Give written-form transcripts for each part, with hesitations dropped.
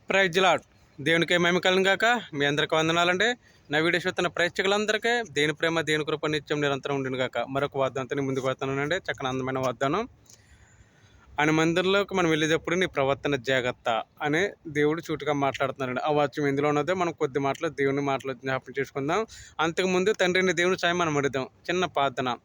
Praise lord. దేవునికి మహిమ కలుగును గాక. మీ అందరికీ వందనాలండి. నా వీడియో చూస్తున్న ప్రేక్షకులందరికీ దేని ప్రేమ దేని కృప నిత్యం నిరంతరం ఉండును గాక. మరొక వాగ్దానంతో ముందుకు వస్తున్నానండి. చక్కని అందమైన వాగ్దానం. ఆయన మందిరంలోకి మనం వెళ్ళేటప్పుడు నీ ప్రవర్తన జాగ్రత్త అని దేవుడు చూటుగా మాట్లాడుతున్నారండి. ఆ వాక్యం ఎందులో ఉన్నదో మనం కొద్ది మాటలు దేవుని మాటలు జ్ఞాపకం చేసుకుందాం. అంతకుముందు తండ్రిని దేవుని సాయం మనం అడుగుదాం. చిన్న ప్రార్థన.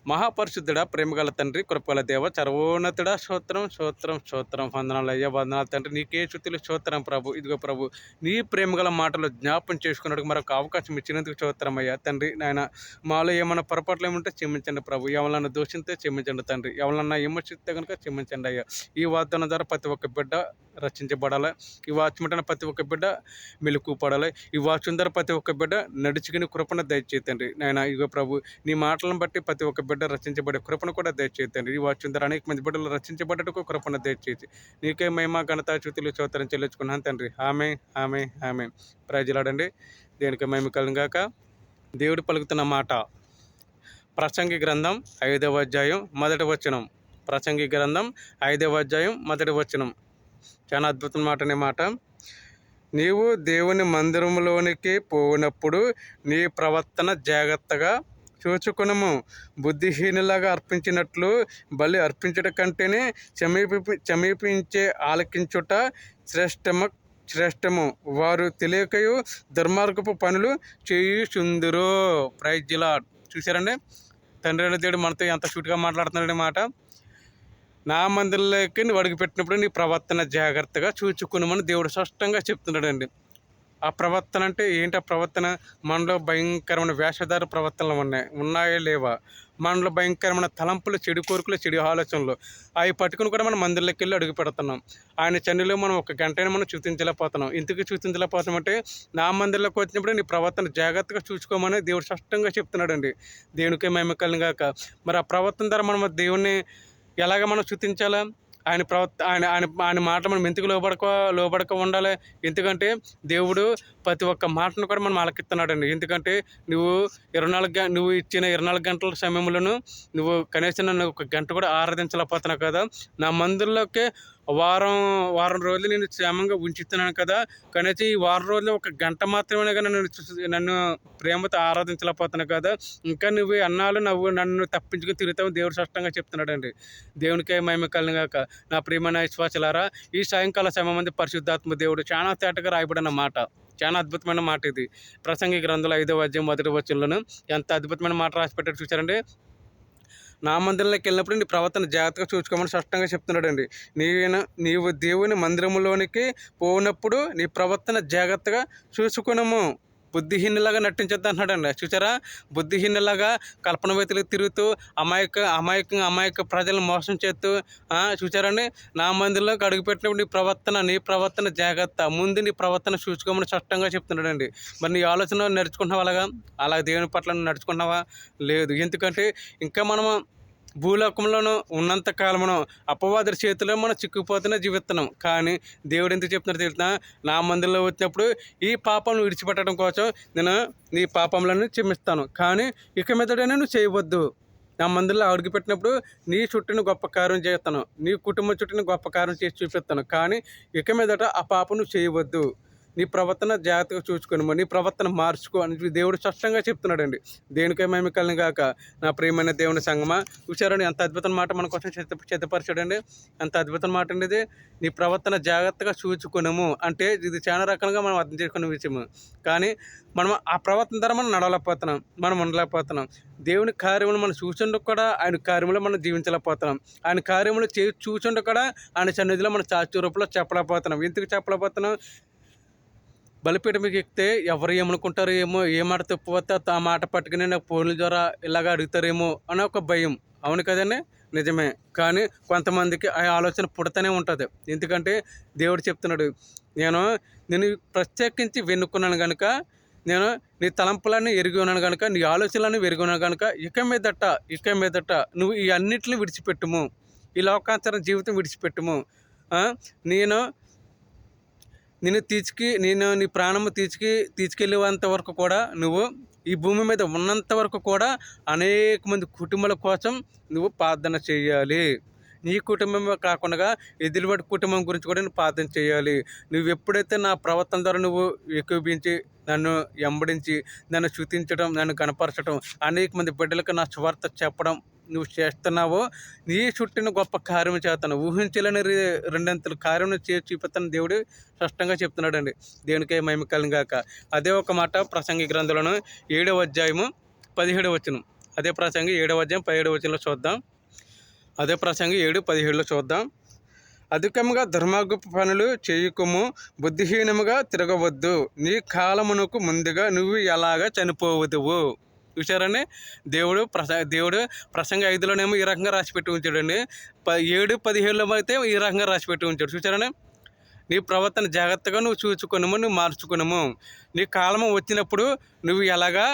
మహాపరిశుద్ధుడా, ప్రేమగల తండ్రి, కృపగల దేవ, సర్వోన్నతుడా, స్తోత్రం స్తోత్రం స్తోత్రం. వందనాలు అయ్యా, వందనాలు తండ్రి. నీకే స్తుతులు స్తోత్రం ప్రభు. ఇదిగో ప్రభు, నీ ప్రేమగల మాటలు జ్ఞాపం చేసుకున్నట్టుకు మరొక అవకాశం ఇచ్చినందుకు స్తోత్రం అయ్యా తండ్రి. నాయన మాలో ఏమైనా పొరపాట్లు ఏమంటే క్షమించండి ప్రభు. ఎవరన్నా దోషిస్తే క్షమించండి తండ్రి. ఎవరన్నా విమర్శిస్తే కనుక క్షమించండి అయ్యా. ఈ వాగ్దానం ద్వారా ప్రతి ఒక్క బిడ్డ రక్షించబడాలి. ఈ వాచ్యమంటే ప్రతి ఒక్క బిడ్డ మెలుకు పడాలి. ఈ వాక్యం ద్వారా ప్రతి ఒక్క బిడ్డ నడుచుకుని కృపణ దయచేతండి నాయన. ఇగో ప్రభు, నీ మాటలను బట్టి ప్రతి ఒక్క బిడ్డ రక్షించబడే కృపణ కూడా దయచేతండి. ఈ వాక్యం ద్వారా అనేక మంది బిడ్డలు రక్షించబడ్డకు కృపణ దయచేసి నీకే మహిమ ఘనత స్తుతులు స్తోత్రం చెల్లించుకున్నాను తండ్రి. ఆమె ఆమె ఆమె. ప్రజలాడండి. దేనికి మహిమ కలుగును గాక. దేవుడు పలుకుతున్న మాట ప్రసంగి గ్రంథం 5వ అధ్యాయం 1వ వచనం. ప్రసంగి గ్రంథం 5వ అధ్యాయం 1వ వచనం. చాలా అద్భుతమైన మాట అనే మాట. నీవు దేవుని మందిరంలోనికి పోయినప్పుడు నీ ప్రవర్తన జాగ్రత్తగా చూచుకునము. బుద్ధిహీనులాగా అర్పించినట్లు బలి అర్పించట కంటేనే సమీపించే ఆలకించుట శ్రేష్టము. వారు తెలియకయు దుర్మార్గపు పనులు చేయుచుందురు. Praise the lord. చూసారండి, తండ్రి దేవుడు మనతో ఎంత షూట్గా మాట్లాడుతున్నాడు మాట. నా మందిరంలోకి నువ్వు అడుగు పెట్టినప్పుడు నీ ప్రవర్తన జాగ్రత్తగా చూచుకున్నామని దేవుడు స్పష్టంగా చెప్తున్నాడండి. ఆ ప్రవర్తన అంటే ఏంటి? ఆ ప్రవర్తన మనలో భయంకరమైన వేషధార ప్రవర్తనలు ఉన్నాయా లేవా? మనలో భయంకరమైన తలంపులు, చెడు కోరికలు, చెడు ఆలోచనలు అవి పట్టుకుని కూడా మనం మందిరంలోకి వెళ్ళి అడుగు పెడుతున్నాం. ఆయన చన్నిలో మనం ఒక గంటైనా మనం చూపించలేకపోతున్నాం. ఇంతకు చూపించలేకపోతామంటే నా మందిరంలోకి వచ్చినప్పుడు నీ ప్రవర్తన జాగ్రత్తగా చూసుకోమని దేవుడు స్పష్టంగా చెప్తున్నాడండి. దేవునికి మహిమ కలుగును గాక. మరి ఆ ప్రవర్తన ద్వారా మనం దేవుణ్ణి ఎలాగ మనం స్తుతించాలా? ఆయన మాట మనం ఎందుకు లోబడక ఉండాలి? ఎందుకంటే దేవుడు ప్రతి ఒక్క మాటను కూడా మనం ఆలకిస్తున్నాడండి. ఎందుకంటే నువ్వు ఇచ్చిన 24 గంటల సమయంలోనూ నువ్వు కనీసం నన్ను ఒక గంట కూడా ఆరాధించలేకపోతున్నావు కదా. నా మందిరంలోకి వారం రోజులు నేను క్షేమంగా ఉంచుతున్నాను కదా. కనీసం ఈ వారం రోజులు ఒక గంట మాత్రమే కానీ నన్ను ప్రేమతో ఆరాధించలేకపోతున్నావు కదా. ఇంకా నువ్వు అన్నాళ్ళు నన్ను తప్పించుకుని తిరుగుతావు దేవుడు స్పష్టంగా చెప్తున్నాడండి. దేవునికే మహిమ కలుగును గాక. నా ప్రియమైన విశ్వాసులారా, ఈ సాయంకాల సమయం మంది పరిశుద్ధాత్మ దేవుడు చాలా తేటగా రాయబడిన మాట. చాలా అద్భుతమైన మాట ఇది. ప్రసంగి గ్రంథంలో 5వ అధ్యాయం 1వ వచనంలోను ఎంత అద్భుతమైన మాట రాసి పెట్టాడు చూసారండి. నా మందిరంలోకి వెళ్ళినప్పుడు నీ ప్రవర్తన జాగ్రత్తగా చూసుకోమని స్పష్టంగా చెప్తున్నాడండి. నీవు దేవుని మందిరంలోనికి పోయినప్పుడు నీ ప్రవర్తన జాగ్రత్తగా చూసుకునము. బుద్ధిహీనులాగా నటించద్దు అంటున్నాడండి. చూసారా, బుద్ధిహీనులాగా కల్పన వ్యక్తులకు తిరుగుతూ అమాయక ప్రజలను మోసం చేస్తూ చూసారండి. నా మందిరంలోకి అడుగుపెట్టినప్పుడు నీ ప్రవర్తన జాగ్రత్త. ముందు నీ ప్రవర్తన చూసుకోమని స్పష్టంగా చెప్తున్నాడండి. మరి నీ ఆలోచన నడుచుకుంటున్నావా? అలా దేవుని పట్ల నడుచుకుంటున్నావా? లేదు. ఎందుకంటే ఇంకా మనము భూలోకంలోనూ ఉన్నంత కాలమును అపవాదుల చేతిలో మనం చిక్కుపోతూనే జీవిస్తున్నాం. కానీ దేవుడు ఎందుకు చెప్తున్నారు తెలుసా? నా మందిరంలో వచ్చినప్పుడు ఈ పాపంను విడిచిపెట్టడం కోసం నేను నీ పాపంలను క్షమిస్తాను, కానీ ఇక మీదటనే నువ్వు చేయవద్దు. నా మందిరంలో అడుగు పెట్టినప్పుడు నీ చుట్టూని గొప్ప కార్యం చేస్తాను, నీ కుటుంబం చుట్టూని గొప్ప కార్యం చేసి చూపిస్తాను, కానీ ఇక మీదట ఆ పాపం నువ్వు చేయవద్దు. నీ ప్రవర్తన జాగ్రత్తగా చూసుకొని నీ ప్రవర్తన మార్చుకో అని దేవుడు స్పష్టంగా చెప్తున్నాడండి. దేనికై మహిమ కలుగును గాక. నా ప్రియమైన దేవుని సంగమా, చూశారండి ఎంత అద్భుతమైన మాట మన కోసం సిద్ధపరచాడండి. ఎంత అద్భుతమైన మాట అండి ఇది. నీ ప్రవర్తన జాగ్రత్తగా చూసుకున్నాము అంటే ఇది చాలా రకంగా మనం అర్థం చేసుకునే విషయము. కానీ మనం ఆ ప్రవర్తన ద్వారా మనం నడవలేకపోతున్నాం, మనం ఉండలేకపోతున్నాం. దేవుని కార్యములు మనం చూచుండకు కూడా ఆయన కార్యములు మనం జీవించలేకపోతున్నాం. ఆయన కార్యములు చూచుండకు కూడా ఆయన సన్నిధిలో మనం చాచు రూపంలో చెప్పలేకపోతున్నాం. ఎందుకు చెప్పలేకపోతున్నాం? బలిపీఠం మీకు ఎక్కితే ఎవరు ఏమనుకుంటారో ఏమో, ఏ మాట తప్పు వస్తే ఆ మాట పట్టుకుని నాకు ఫోన్ల ద్వారా ఇలాగ అడుగుతారేమో అని ఒక భయం. అవును కదండి, నిజమే. కానీ కొంతమందికి ఆ ఆలోచన పుడతానే ఉంటుంది. ఎందుకంటే దేవుడు చెప్తున్నాడు, నేను ప్రత్యేకించి వెన్నుకున్నాను కనుక, నేను నీ తలంపులన్నీ ఎరిగి ఉన్నాను కనుక, నీ ఆలోచనలన్నీ ఎరిగి ఉన్నాను కనుక ఇక మీదట నువ్వు ఈ అన్నిటిని విడిచిపెట్టుము, ఈ లోకాంతర జీవితం విడిచిపెట్టుము. నేను నీ ప్రాణము తీసుకెళ్ళేంత వరకు కూడా నువ్వు ఈ భూమి మీద ఉన్నంత వరకు కూడా అనేక మంది కుటుంబాల కోసం నువ్వు ప్రార్థన చేయాలి. నీ కుటుంబమే కాకుండా ఎదురువాడి కుటుంబం గురించి కూడా నువ్వు ప్రార్థన చేయాలి. నువ్వు ఎప్పుడైతే నా ప్రవర్తన ద్వారా నువ్వు ఏకీభవించి నన్ను వెంబడించి నన్ను స్తుతించడం, నన్ను కనపరచడం, అనేక మంది బిడ్డలకు నా సువార్త చెప్పడం నువ్వు చేస్తున్నావో, నీ చుట్టిన గొప్ప కార్యం చేస్తాను, ఊహించలేని రెండంతల కార్యం చేసి చూపిస్తాను దేవుడు స్పష్టంగా చెప్తున్నాడండి. దేవునికే మహిమ కలుగును గాక. అదే ఒక మాట ప్రసంగి గ్రంథంలోను 7వ అధ్యాయము 17వ వచనం. అదే ప్రసంగి 7వ అధ్యాయం 17వ వచనంలో చూద్దాం. అదే ప్రసంగి 7:17లో చూద్దాం. అధికముగా దుర్మార్గపు పనులు చేయకుము, బుద్ధిహీనముగా తిరగవద్దు, నీ కాలమునకు ముందుగా నువ్వు ఎలాగ చనిపోవదువు. చూసారండి, దేవుడు ప్రసంగ 5లోనేమో ఈ రకంగా రాసిపెట్టి ఉంచాడండి. 7:17లో అయితే ఈ రకంగా రాసిపెట్టి ఉంచాడు. చూసారండి, నీ ప్రవర్తన జాగ్రత్తగా నువ్వు చూచుకునము, నువ్వు మార్చుకునము. నీ కాలము వచ్చినప్పుడు నువ్వు ఎలాగా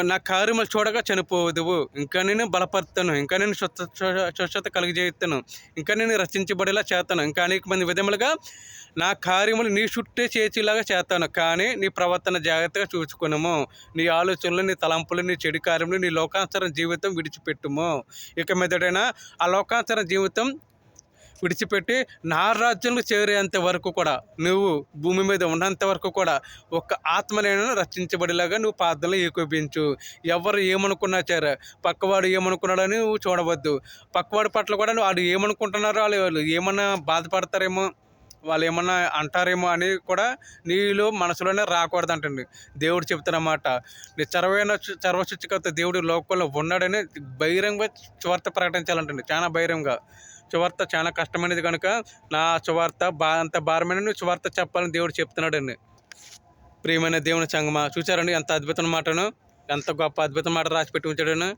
నా కార్యములు చూడగా చనిపోవదువు. ఇంకా నేను బలపరుతాను, ఇంకా నేను స్వచ్ఛత కలిగజేస్తాను, ఇంకా నేను రక్షించబడేలా చేస్తాను, ఇంకా అనేక మంది విధములుగా నా కార్యములు నీ చుట్టే చేసేలాగా చేస్తాను. కానీ నీ ప్రవర్తన జాగ్రత్తగా చూచుకునము, నీ ఆలోచనలు, నీ తలంపులు, నీ చెడు కార్యములు, నీ లోకాంతర జీవితం విడిచిపెట్టుము. ఇక మీదటైనా ఆ లోకాంతర జీవితం విడిచిపెట్టి నా రాజ్యంలో చేరేంత వరకు కూడా, నువ్వు భూమి మీద ఉన్నంత వరకు కూడా ఒక ఆత్మనైనా రక్షించబడేలాగా నువ్వు ప్రార్థనలో ఏకోపించు. ఎవరు ఏమనుకున్నా సరే, పక్కవాడు ఏమనుకున్నాడని నువ్వు చూడవద్దు. పక్కవాడి పట్ల కూడా వాడు ఏమనుకుంటున్నారో, వాళ్ళు ఏమన్నా బాధపడతారేమో, వాళ్ళు ఏమన్నా అంటారేమో అని కూడా నీలో మనసులోనే రాకూడదంటండి. దేవుడు చెప్తున్నమాట, నీ సర్వశుచికత దేవుడు లోకంలో ఉన్నాడని బహిరంగంగా సువార్త ప్రకటించాలంటండి. చాలా బహిరంగంగా. సువార్త చాలా కష్టమైనది కనుక నా సువార్త అంత భారమైన నువ్వు సువార్త చెప్పాలని దేవుడు చెప్తున్నాడండి. ప్రియమైన దేవుని సంగమా, చూసారండి ఎంత అద్భుతమైన మాటను, ఎంత గొప్ప అద్భుతమైన మాట రాసిపెట్టి ఉంచాడను.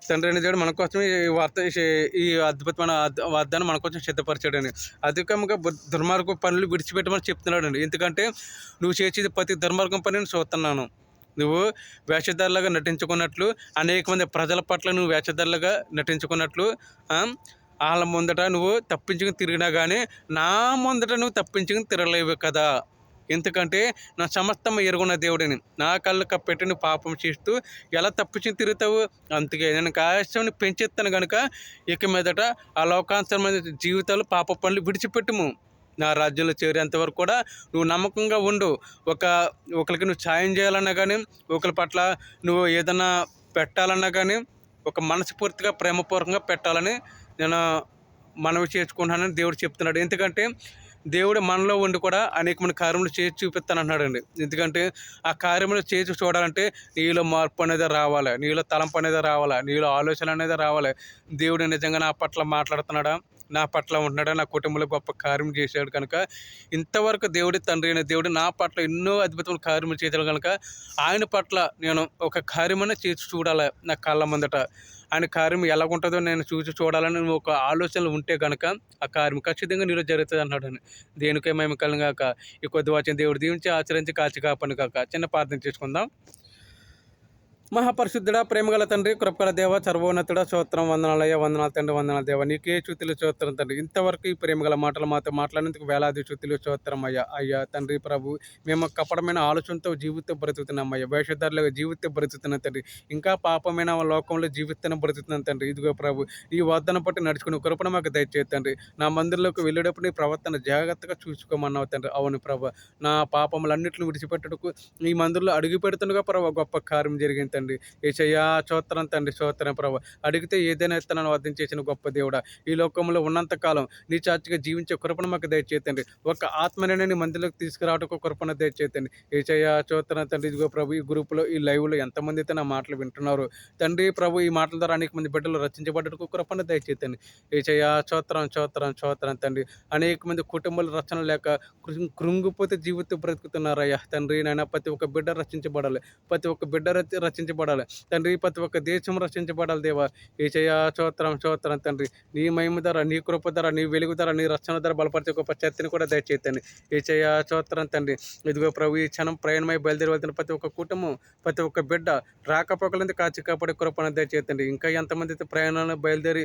తండ్రి అయిన దేవుడు మన కోసం ఈ అద్భుతమైన వాగ్దానం మన కోసం సిద్ధపరిచాడని. అధికంగా దుర్మార్గం పనులు విడిచిపెట్టమని చెప్తున్నాడండి. ఎందుకంటే నువ్వు చేసేది ప్రతి దుర్మార్గం పని నేను చూస్తున్నాను. నువ్వు వేషధారులుగా నటించుకున్నట్లు, అనేక మంది ప్రజల పట్ల నువ్వు వేషధారులుగా నటించుకున్నట్లు, వాళ్ళ ముందట నువ్వు తప్పించుకుని తిరిగినా కానీ నా ముందట నువ్వు తప్పించుకుని తిరగలేవు కదా. ఎందుకంటే నా సమస్తం ఎరుగున్న దేవుడిని, నా కళ్ళు కప్పెట్టి నువ్వు పాపం చేస్తూ ఎలా తప్పించుకుని తిరుగుతావు. అందుకే నేను ఆకాశాన్ని పెంచెత్తాను కనుక ఇక మీదట ఆ లోకాంతరమైన జీవితాలు, పాప పనులు విడిచిపెట్టుము. నా రాజ్యంలో చేరేంత వరకు కూడా నువ్వు నమ్మకంగా ఉండు. ఒకరికి నువ్వు సాయం చేయాలన్నా కానీ, ఒకరి పట్ల నువ్వు ఏదన్నా పెట్టాలన్నా కానీ ఒక మనస్ఫూర్తిగా ప్రేమపూర్వకంగా పెట్టాలని నేను మనవి చేసుకుంటున్నానని దేవుడు చెప్తున్నాడు. ఎందుకంటే దేవుడు మనలో ఉండి కూడా అనేకమైన కార్యములు చేసి చూపిస్తానంటున్నాడండి. ఎందుకంటే ఆ కార్యములు చేసి చూడాలంటే నీలో మార్పు అనేది రావాలి, నీలో తలంపు అనేది రావాలి, నీలో ఆలోచన అనేది రావాలి. దేవుడు నిజంగా నా పట్ల మాట్లాడుతున్నాడా, నా పట్ల ఉంటున్నాడా, నా కుటుంబంలో గొప్ప కార్యం చేశాడు కనుక ఇంతవరకు దేవుడి తండ్రి అయిన దేవుడు నా పట్ల ఎన్నో అద్భుతమైన కార్యములు చేశాడు కనుక ఆయన పట్ల నేను ఒక కార్యమైన చేసి చూడాలి. నా కళ్ళ ముందట ఆయన కార్యం ఎలాగుంటుందో నేను చూడాలని నువ్వు ఒక ఆలోచనలు ఉంటే కనుక ఆ కార్యం ఖచ్చితంగా నీలో జరుగుతుంది అన్నాడు. దేనికై మేము కలుగాక. ఈ కొద్ది వచ్చిన దేవుడు దీవించి ఆచరించి కాచి కాపని కాక. చిన్న ప్రార్థన చేసుకుందాం. మహాపరిశుద్ధుడా, ప్రేమగల తండ్రి, కృపగల దేవ, సర్వోన్నతుడ, స్తోత్రం, వందనాలయ్య, వందనాలు తండ్రి, వందనాలు దేవ, నీకే స్తుతులు స్తోత్రం తండ్రి. ఇంతవరకు ఈ ప్రేమగల మాటలు మాతో మాట్లాడినందుకు వేలాది స్తుతులు స్తోత్రం అయ్యా తండ్రి ప్రభు. మేము కపటమైన ఆలోచనతో జీవితం బ్రతుకుతున్నాం అయ్యా, వేషధారులుగా జీవితం బ్రతుకుతున్నాం తండ్రి. ఇంకా పాపమైన లోకంలో జీవితం బ్రతుకుతున్నాం తండ్రి. ఇదిగో ప్రభు, ఈ వాగ్దానం పట్టి నడుచుకుని కృపణ మాకు దయచేది తండ్రి. నా మందిరంలోకి వెళ్ళేటప్పుడు నీ ప్రవర్తన జాగ్రత్తగా చూసుకోమన్నావు తండ్రి. అవును ప్రభు, నా పాపములన్నింటిని విడిచిపెట్టడానికి ఈ మందిరంలో అడుగు పెడుతుండగా ప్రభు గొప్ప కార్యం జరిగింది తండ్రి. యేసయ్యా స్తోత్రం తండ్రి, స్తోత్రం ప్రభు. అడిగితే ఏదైనా ఇస్తానని వాగ్దానం చేసిన గొప్ప దేవుడా, ఈ లోకంలో ఉన్నంతకాలం నీ చాచిగా జీవించే కృపను మాకు దయచేతండి. ఒక ఆత్మనైనా నీ మందిలోకి తీసుకురావడానికి కృపను దయచేతండి. యేసయ్యా స్తోత్రం తండ్రి. ఇదిగో ప్రభు, ఈ గ్రూపులో, ఈ లైవ్లో ఎంతమంది అయితే నా మాటలు వింటున్నారు తండ్రి ప్రభు, ఈ మాటల ద్వారా అనేక మంది బిడ్డలు రక్షించబడ్డకు కృపను దయచేతండి. యేసయ్యా స్తోత్రం, స్తోత్రం, స్తోత్రం తండ్రి. అనేక మంది కుటుంబాలు రక్షణ లేక కృంగిపోతే జీవితం బ్రతుకుతున్నారయ్యా తండ్రి. నాయన ప్రతి ఒక్క బిడ్డ రక్షించబడాలి, ప్రతి ఒక్క బిడ్డ రక్షించబడాలి తండ్రి, ప్రతి ఒక్క దేశం రక్షించబడాలి దేవా. యేసయ్యా స్తోత్రం, స్తోత్రం తండ్రి. నీ మహిమ ధర, నీ కృప ధర, నీ వెలుగు ధర, నీ రక్షణ ధర బలపరిచే గొప్ప శక్తిని కూడా దయచేతండి. యేసయ్యా స్తోత్రం తండ్రి. ఇదిగో ప్రభు, ఈ క్షణం ప్రయాణమై బయలుదేరి వెళ్తున్న ప్రతి ఒక్క కుటుంబం, ప్రతి ఒక్క బిడ్డ రాకపోకలందు కాచి కాపాడే కృపను దయచేతండి. ఇంకా ఎంతమంది అయితే ప్రయాణాలను బయలుదేరి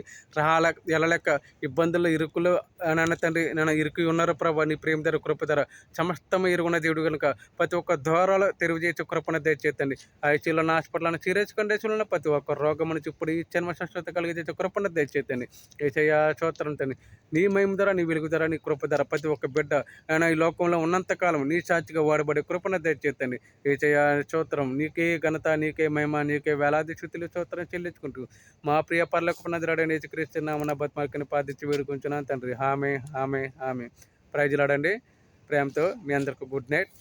వెళ్ళలేక ఇబ్బందులు, ఇరుకులు నాన్న తండ్రి నేను ఇరుకు ఉన్నారు ప్రభు, నీ ప్రేమ ధర, కృప ధర సమస్తం ఇరుగున్న దేవుడు కనుక ప్రతి ఒక్క ద్వారాలు తెరువు చేసే కృపను దయచేతండి. ఐసీలో హాస్పిటల్ సీరియస్ కండిషన్లో ప్రతి ఒక్క రోగం నుంచి ఇప్పుడు ఈ జన్మ శాశ్వత కలిగి కృపణ దయచేతండి. ఏసయ్య స్తోత్రం తండ్రి. నీ మహిమ ధర, నీ వెలుగు ధర, నీ కృప ధర ప్రతి ఒక్క బిడ్డ ఆయన ఈ లోకంలో ఉన్నంతకాలం నీ సాక్షిగా వాడబడే కృపణ దయచేతండి. ఏసయ్య స్తోత్రం. నీకే ఘనత, నీకే మహిమ, నీకే వేలాది స్తుతులు స్తోత్రం చెల్లించుకుంటూ మా ప్రియ పరలోకపు నందురాడని యేసుక్రీస్తునామమున బతిమాలుకొని ప్రార్థించి వేడుకుంటున్నాను తండ్రి. ఆమె ప్రైజ్ లార్డ్ అండి. ప్రేమతో మీ అందరికి గుడ్ నైట్.